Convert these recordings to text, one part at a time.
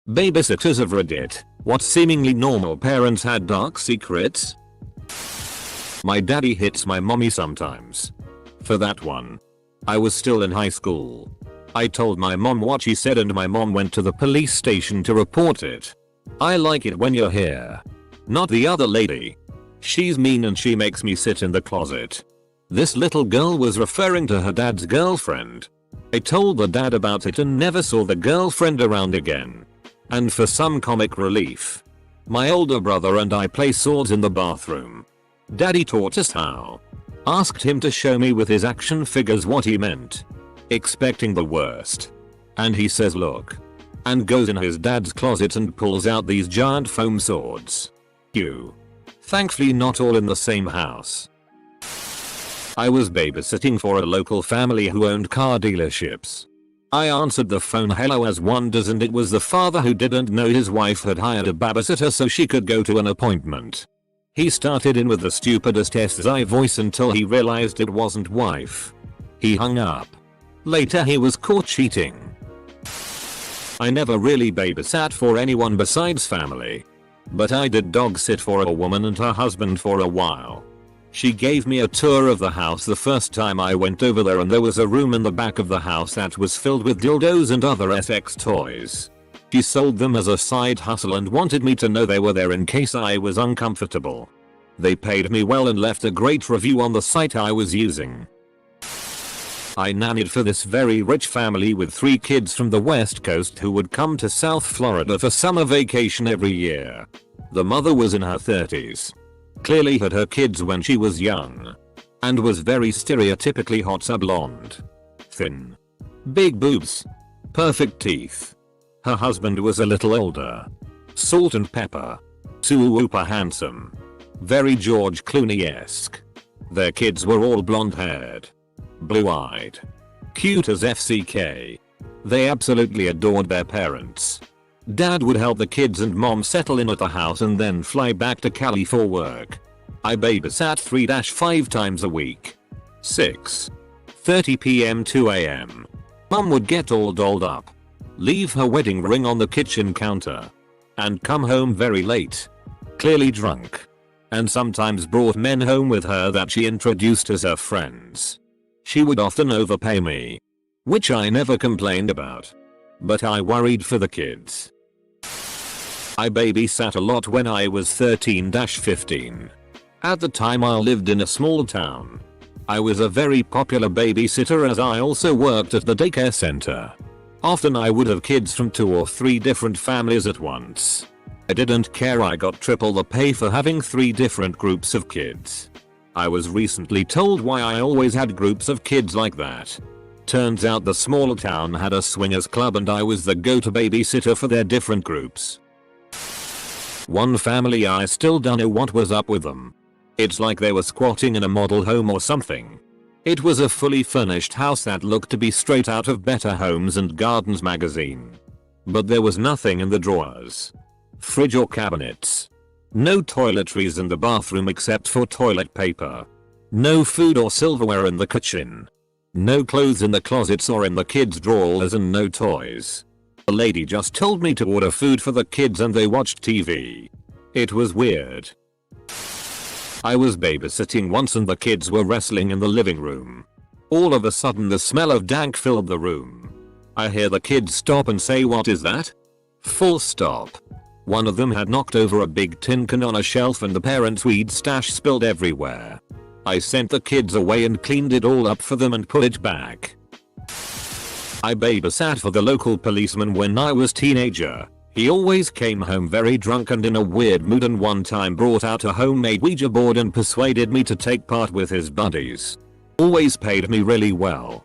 Babysitters of Reddit. What seemingly normal parents had dark secrets? My daddy hits my mommy sometimes. For that one, I was still in high school. I told my mom what she said and my mom went to the police station to report it. I like it when you're here. Not the other lady. She's mean and she makes me sit in the closet. This little girl was referring to her dad's girlfriend. I told the dad about it and never saw the girlfriend around again. And for some comic relief, my older brother and I play swords in the bathroom. Daddy taught us how. Asked him to show me with his action figures what he meant. Expecting the worst. And he says look. And goes in his dad's closet and pulls out these giant foam swords. Thankfully not all in the same house. I was babysitting for a local family who owned car dealerships. I answered the phone hello as one does and it was the father who didn't know his wife had hired a babysitter so she could go to an appointment. He started in with the stupidest SI voice until he realized it wasn't wife. He hung up. Later he was caught cheating. I never really babysat for anyone besides family. But I did dog sit for a woman and her husband for a while. She gave me a tour of the house the first time I went over there and there was a room in the back of the house that was filled with dildos and other sex toys. She sold them as a side hustle and wanted me to know they were there in case I was uncomfortable. They paid me well and left a great review on the site I was using. I nannied for this very rich family with 3 kids from the West Coast who would come to South Florida for summer vacation every year. The mother was in her 30s. Clearly had her kids when she was young. And was very stereotypically hot blonde. Thin. Big boobs. Perfect teeth. Her husband was a little older. Salt and pepper. Super handsome. Very George Clooney-esque. Their kids were all blonde haired. Blue eyed. Cute as FCK. They absolutely adored their parents. Dad would help the kids and mom settle in at the house and then fly back to Cali for work. I babysat 3-5 times a week. 6:30 p.m. 2 a.m. Mom would get all dolled up. Leave her wedding ring on the kitchen counter. And come home very late. Clearly drunk. And sometimes brought men home with her that she introduced as her friends. She would often overpay me. Which I never complained about. But I worried for the kids. I babysat a lot when I was 13-15. At the time I lived in a small town. I was a very popular babysitter as I also worked at the daycare center. Often I would have kids from 2 or 3 different families at once. I didn't care, I got triple the pay for having 3 different groups of kids. I was recently told why I always had groups of kids like that. Turns out the small town had a swingers club and I was the go-to babysitter for their different groups. One family I still don't know what was up with them. It's like they were squatting in a model home or something. It was a fully furnished house that looked to be straight out of Better Homes and Gardens magazine. But there was nothing in the drawers, fridge or cabinets. No toiletries in the bathroom except for toilet paper. No food or silverware in the kitchen. No clothes in the closets or in the kids' drawers and no toys. The lady just told me to order food for the kids and they watched TV. It was weird. I was babysitting once and the kids were wrestling in the living room. All of a sudden the smell of dank filled the room. I hear the kids stop and say, "What is that?" Full stop. One of them had knocked over a big tin can on a shelf and the parents' weed stash spilled everywhere. I sent the kids away and cleaned it all up for them and put it back. I babysat for the local policeman when I was teenager. He always came home very drunk and in a weird mood and one time brought out a homemade Ouija board and persuaded me to take part with his buddies. Always paid me really well.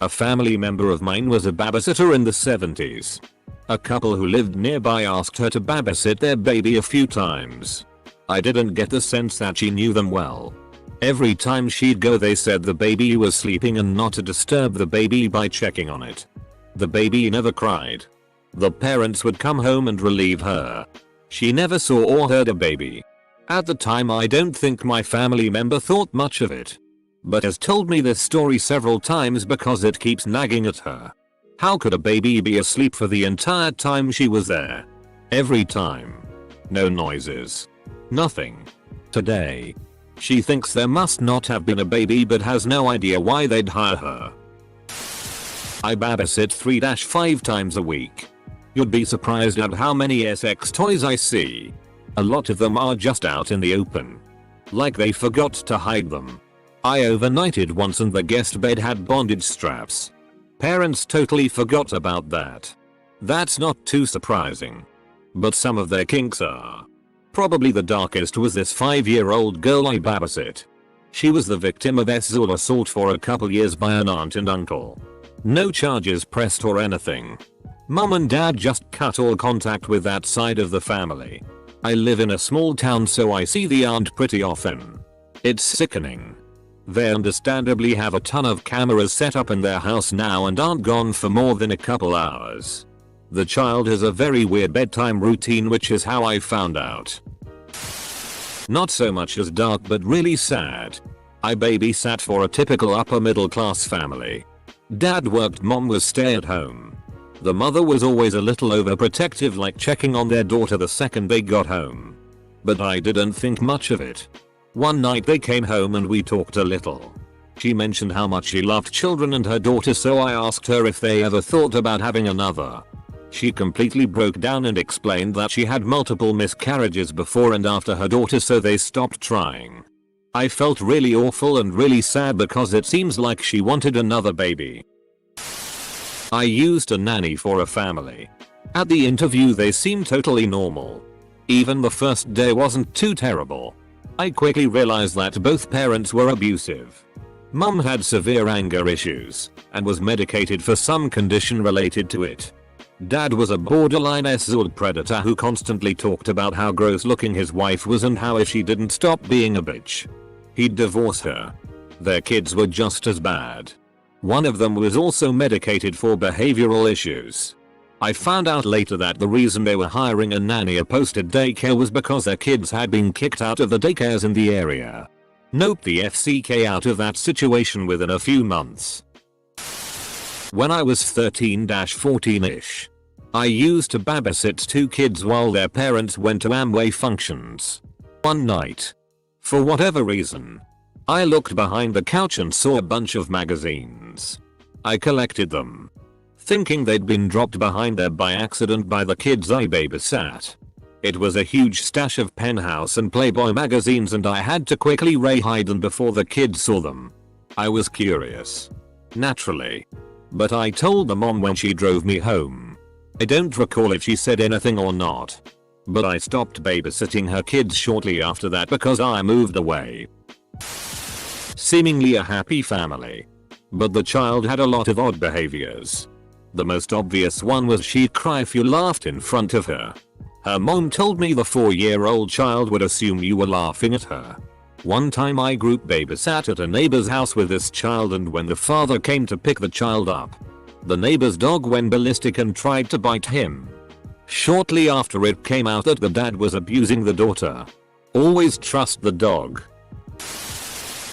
A family member of mine was a babysitter in the 70s. A couple who lived nearby asked her to babysit their baby a few times. I didn't get the sense that she knew them well. Every time she'd go they said the baby was sleeping and not to disturb the baby by checking on it. The baby never cried. The parents would come home and relieve her. She never saw or heard a baby. At the time I don't think my family member thought much of it. But has told me this story several times because it keeps nagging at her. How could a baby be asleep for the entire time she was there? Every time. No noises. Nothing. Today. She thinks there must not have been a baby but has no idea why they'd hire her. I babysit 3-5 times a week. You'd be surprised at how many sex toys I see. A lot of them are just out in the open. Like they forgot to hide them. I overnighted once and the guest bed had bondage straps. Parents totally forgot about that. That's not too surprising. But some of their kinks are. Probably the darkest was this 5-year-old girl I babysit. She was the victim of sexual assault for a couple years by an aunt and uncle. No charges pressed or anything. Mum and dad just cut all contact with that side of the family. I live in a small town so I see the aunt pretty often. It's sickening. They understandably have a ton of cameras set up in their house now and aren't gone for more than a couple hours. The child has a very weird bedtime routine, which is how I found out. Not so much as dark but really sad. I babysat for a typical upper middle class family. Dad worked, mom was stay at home. The mother was always a little overprotective, like checking on their daughter the second they got home. But I didn't think much of it. One night they came home and we talked a little. She mentioned how much she loved children and her daughter, so I asked her if they ever thought about having another. She completely broke down and explained that she had multiple miscarriages before and after her daughter, so they stopped trying. I felt really awful and really sad because it seems like she wanted another baby. I used a nanny for a family. At the interview they seemed totally normal. Even the first day wasn't too terrible. I quickly realized that both parents were abusive. Mum had severe anger issues and was medicated for some condition related to it. Dad was a borderline sexual predator who constantly talked about how gross looking his wife was and how if she didn't stop being a bitch, he'd divorce her. Their kids were just as bad. One of them was also medicated for behavioral issues. I found out later that the reason they were hiring a nanny opposed to daycare was because their kids had been kicked out of the daycares in the area. Nope, the FCK out of that situation within a few months. When I was 13-14ish, I used to babysit 2 kids while their parents went to Amway functions. One night, for whatever reason, I looked behind the couch and saw a bunch of magazines. I collected them, thinking they'd been dropped behind there by accident by the kids I babysat. It was a huge stash of Penthouse and Playboy magazines and I had to quickly hide them before the kids saw them. I was curious. Naturally. But I told the mom when she drove me home. I don't recall if she said anything or not. But I stopped babysitting her kids shortly after that because I moved away. Seemingly a happy family. But the child had a lot of odd behaviors. The most obvious one was she'd cry if you laughed in front of her. Her mom told me the 4-year-old child would assume you were laughing at her. One time I group babysat at a neighbor's house with this child, and when the father came to pick the child up, the neighbor's dog went ballistic and tried to bite him. Shortly after, it came out that the dad was abusing the daughter. Always trust the dog.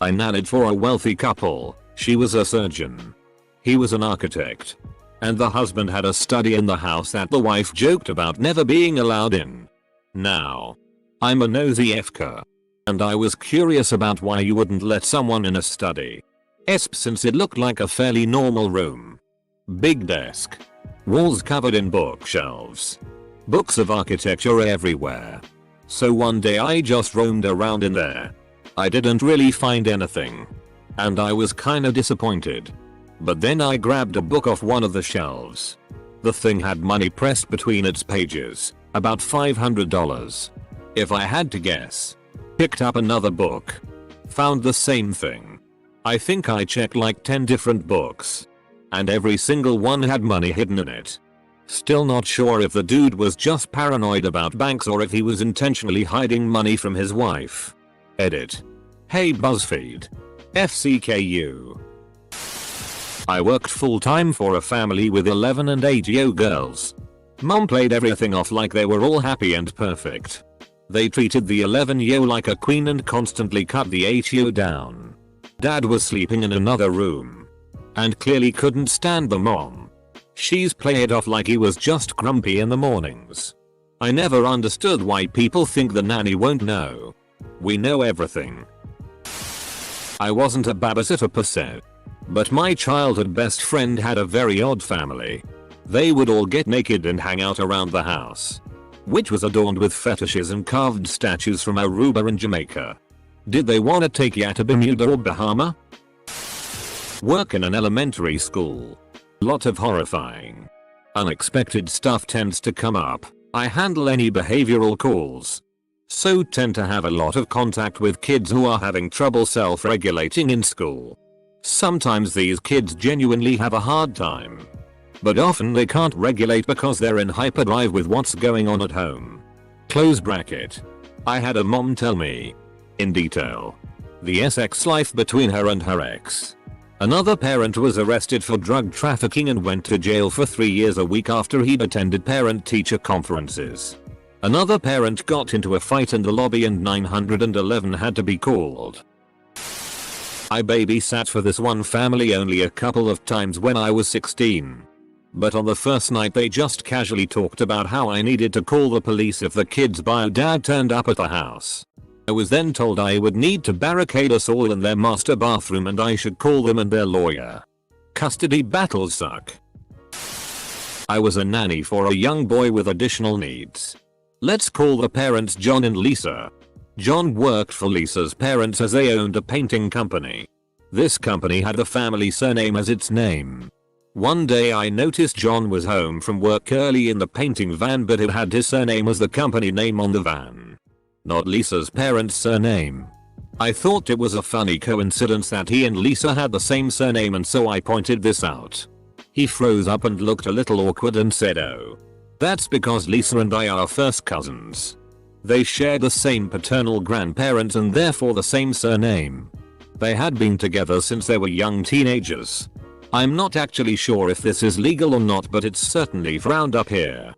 I nannied for a wealthy couple. She was a surgeon. He was an architect. And the husband had a study in the house that the wife joked about never being allowed in. Now, I'm a nosy FK. And I was curious about why you wouldn't let someone in a study. Since it looked like a fairly normal room. Big desk. Walls covered in bookshelves. Books of architecture everywhere. So one day I just roamed around in there. I didn't really find anything. And I was kinda disappointed. But then I grabbed a book off one of the shelves. The thing had money pressed between its pages. About $500. If I had to guess. Picked up another book. Found the same thing. I think I checked like 10 different books. And every single one had money hidden in it. Still not sure if the dude was just paranoid about banks or if he was intentionally hiding money from his wife. Edit. Hey BuzzFeed. FCKU. I worked full time for a family with 11 and 8-year-old girls. Mom played everything off like they were all happy and perfect. They treated the 11-year-old like a queen and constantly cut the 8-year-old down. Dad was sleeping in another room. And clearly couldn't stand the mom. She's playing it off like he was just grumpy in the mornings. I never understood why people think the nanny won't know. We know everything. I wasn't a babysitter per se, but my childhood best friend had a very odd family. They would all get naked and hang out around the house, which was adorned with fetishes and carved statues from Aruba and Jamaica. Did they want to take ya to Bermuda or Bahama? Work in an elementary school. Lot of horrifying, unexpected stuff tends to come up. I handle any behavioral calls, so tend to have a lot of contact with kids who are having trouble self-regulating in school. Sometimes these kids genuinely have a hard time, but often they can't regulate because they're in hyperdrive with what's going on at home. Close bracket. I had a mom tell me, in detail, the sex life between her and her ex. Another parent was arrested for drug trafficking and went to jail for 3 years a week after he'd attended parent-teacher conferences. Another parent got into a fight in the lobby and 911 had to be called. I babysat for this one family only a couple of times when I was 16. But on the first night they just casually talked about how I needed to call the police if the kid's bio dad turned up at the house. I was then told I would need to barricade us all in their master bathroom and I should call them and their lawyer. Custody battles suck. I was a nanny for a young boy with additional needs. Let's call the parents John and Lisa. John worked for Lisa's parents as they owned a painting company. This company had the family surname as its name. One day I noticed John was home from work early in the painting van, but it had his surname as the company name on the van, not Lisa's parents' surname. I thought it was a funny coincidence that he and Lisa had the same surname, and so I pointed this out. He froze up and looked a little awkward and said, "Oh, that's because Lisa and I are first cousins. They shared the same paternal grandparents and therefore the same surname. They had been together since they were young teenagers. I'm not actually sure if this is legal or not, but it's certainly frowned up here."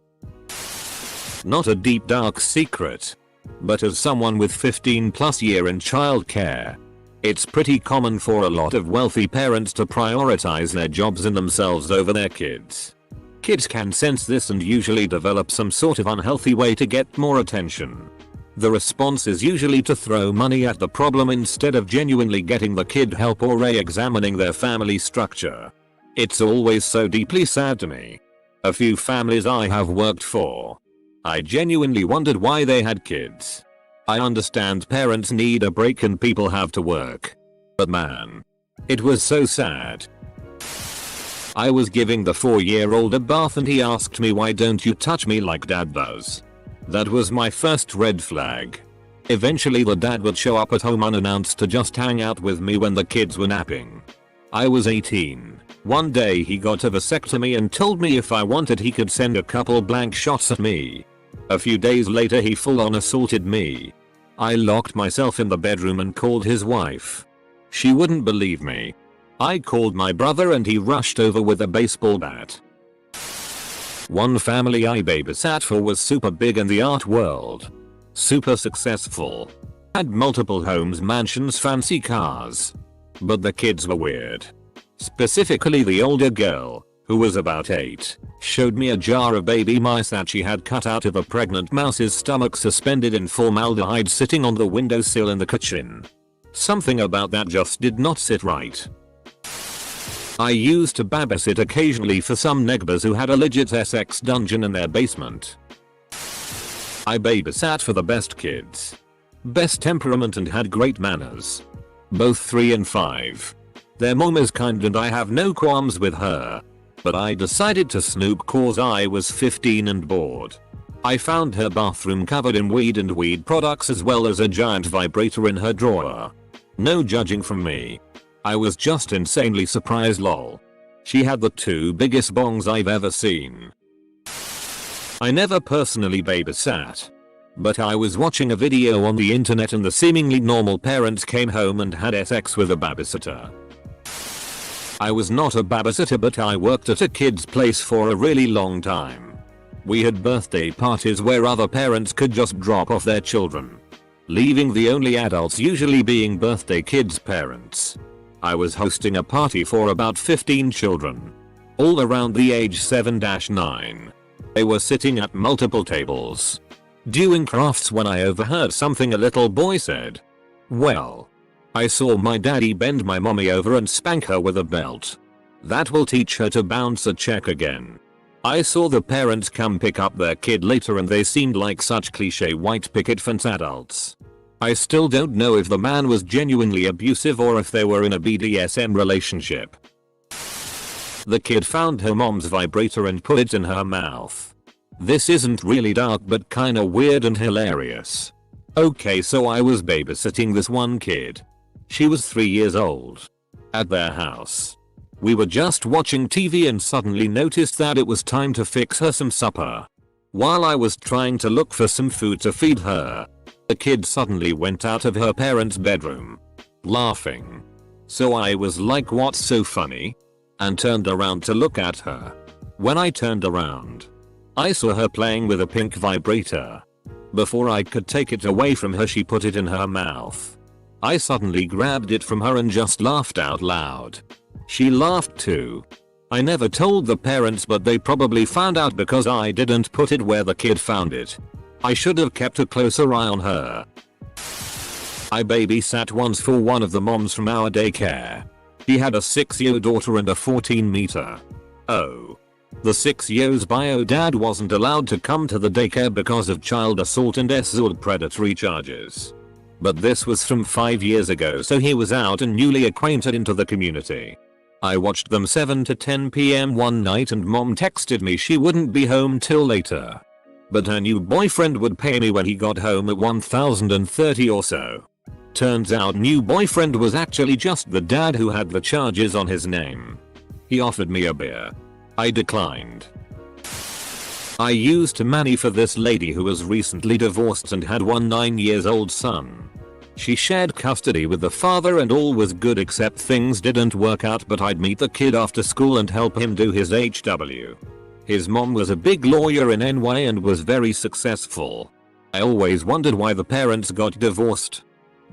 Not a deep dark secret, but as someone with 15+ years in childcare, it's pretty common for a lot of wealthy parents to prioritize their jobs and themselves over their kids. Kids can sense this and usually develop some sort of unhealthy way to get more attention. The response is usually to throw money at the problem instead of genuinely getting the kid help or re-examining their family structure. It's always so deeply sad to me. A few families I have worked for, I genuinely wondered why they had kids. I understand parents need a break and people have to work, but man, it was so sad. I was giving the 4-year-old a bath and he asked me, "Why don't you touch me like dad does?" That was my first red flag. Eventually the dad would show up at home unannounced to just hang out with me when the kids were napping. I was 18. One day he got a vasectomy and told me if I wanted he could send a couple blank shots at me. A few days later he full on assaulted me. I locked myself in the bedroom and called his wife. She wouldn't believe me. I called my brother and he rushed over with a baseball bat. One family I babysat for was super big in the art world. Super successful. Had multiple homes, mansions, fancy cars. But the kids were weird. Specifically the older girl, who was about 8, showed me a jar of baby mice that she had cut out of a pregnant mouse's stomach suspended in formaldehyde sitting on the windowsill in the kitchen. Something about that just did not sit right. I used to babysit occasionally for some negbers who had a legit sex dungeon in their basement. I babysat for the best kids. Best temperament and had great manners. Both 3 and 5. Their mom is kind and I have no qualms with her. But I decided to snoop cause I was 15 and bored. I found her bathroom covered in weed and weed products as well as a giant vibrator in her drawer. No judging from me. I was just insanely surprised, lol. She had the 2 biggest bongs I've ever seen. I never personally babysat, but I was watching a video on the internet and the seemingly normal parents came home and had sex with a babysitter. I was not a babysitter, but I worked at a kid's place for a really long time. We had birthday parties where other parents could just drop off their children, leaving the only adults usually being birthday kids' parents. I was hosting a party for about 15 children. all around the age 7-9. They were sitting at multiple tables, doing crafts when I overheard something a little boy said. Well, I saw my daddy bend my mommy over and spank her with a belt. That will teach her to bounce a check again. I saw the parents come pick up their kid later and they seemed like such cliche white picket fence adults. I still don't know if the man was genuinely abusive or if they were in a BDSM relationship. The kid found her mom's vibrator and put it in her mouth. This isn't really dark but kinda weird and hilarious. Okay, so I was babysitting this one kid. She was 3 years old. At their house. We were just watching TV and suddenly noticed that it was time to fix her some supper. While I was trying to look for some food to feed her, the kid suddenly went out of her parents' bedroom, laughing. So I was like, what's so funny? And turned around to look at her. When I turned around, I saw her playing with a pink vibrator. Before I could take it away from her, she put it in her mouth. I suddenly grabbed it from her and just laughed out loud. She laughed too. I never told the parents, but they probably found out because I didn't put it where the kid found it. I should have kept a closer eye on her. I babysat once for one of the moms from our daycare. She had a 6-year daughter and a 14-meter. Oh. The 6-year's bio dad wasn't allowed to come to the daycare because of child assault and assault predatory charges. But this was from 5 years ago, so he was out and newly acquainted into the community. I watched them 7 to 10 PM one night and mom texted me she wouldn't be home till later. But her new boyfriend would pay me when he got home at 1,030 or so. Turns out new boyfriend was actually just the dad who had the charges on his name. He offered me a beer. I declined. I used to nanny for this lady who was recently divorced and had one 9-year-old son. She shared custody with the father and all was good except things didn't work out, but I'd meet the kid after school and help him do his HW. His mom was a big lawyer in NY and was very successful. I always wondered why the parents got divorced.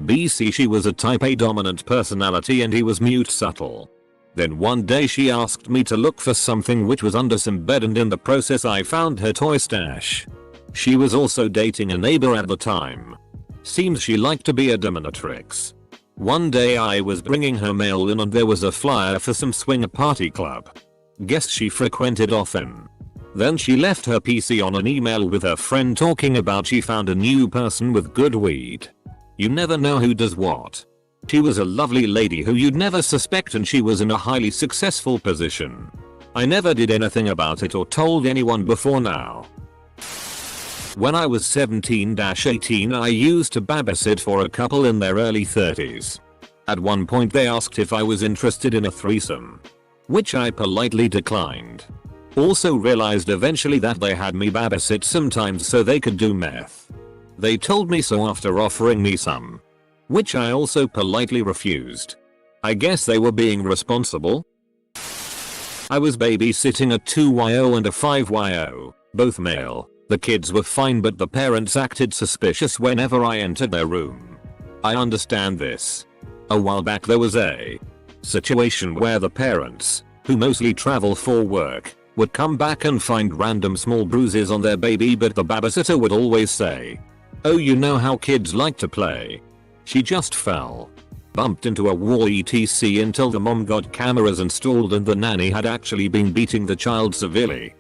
BC, she was a type A dominant personality and he was mute subtle. Then one day she asked me to look for something which was under some bed, and in the process I found her toy stash. She was also dating a neighbor at the time. Seems she liked to be a dominatrix. One day I was bringing her mail in and there was a flyer for some swinger party club. Guess she frequented often. Then she left her PC on an email with her friend talking about she found a new person with good weed. You never know who does what. She was a lovely lady who you'd never suspect and she was in a highly successful position. I never did anything about it or told anyone before now. When I was 17-18 I used to babysit for a couple in their early 30s. At one point they asked if I was interested in a threesome, which I politely declined. Also realized eventually that they had me babysit sometimes so they could do meth. They told me so after offering me some, which I also politely refused. I guess they were being responsible. I was babysitting a 2YO and a 5YO, both male. The kids were fine but the parents acted suspicious whenever I entered their room. I understand this. A while back there was a situation where the parents, who mostly travel for work, would come back and find random small bruises on their baby, but the babysitter would always say, "Oh, you know how kids like to play." She just fell, bumped into a wall etc. until the mom got cameras installed and the nanny had actually been beating the child severely.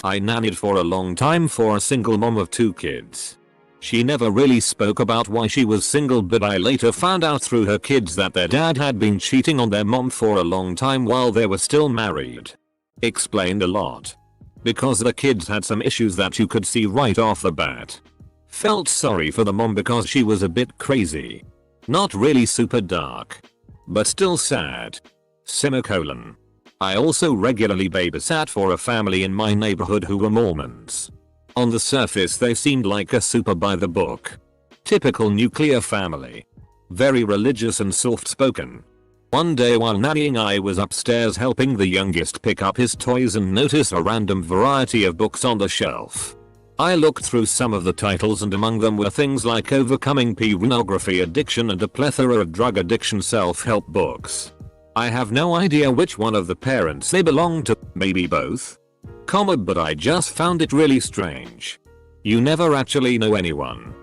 I nannied for a long time for a single mom of 2 kids. She never really spoke about why she was single, but I later found out through her kids that their dad had been cheating on their mom for a long time while they were still married. Explained a lot. Because the kids had some issues that you could see right off the bat. Felt sorry for the mom because she was a bit crazy. Not really super dark, but still sad. Semicolon. I also regularly babysat for a family in my neighborhood who were Mormons. On the surface they seemed like a super by the book. Typical nuclear family. Very religious and soft spoken. One day while nannying I was upstairs helping the youngest pick up his toys and noticed a random variety of books on the shelf. I looked through some of the titles and among them were things like Overcoming Pornography Addiction and a plethora of drug addiction self-help books. I have no idea which one of the parents they belong to, maybe both? But I just found it really strange. You never actually know anyone.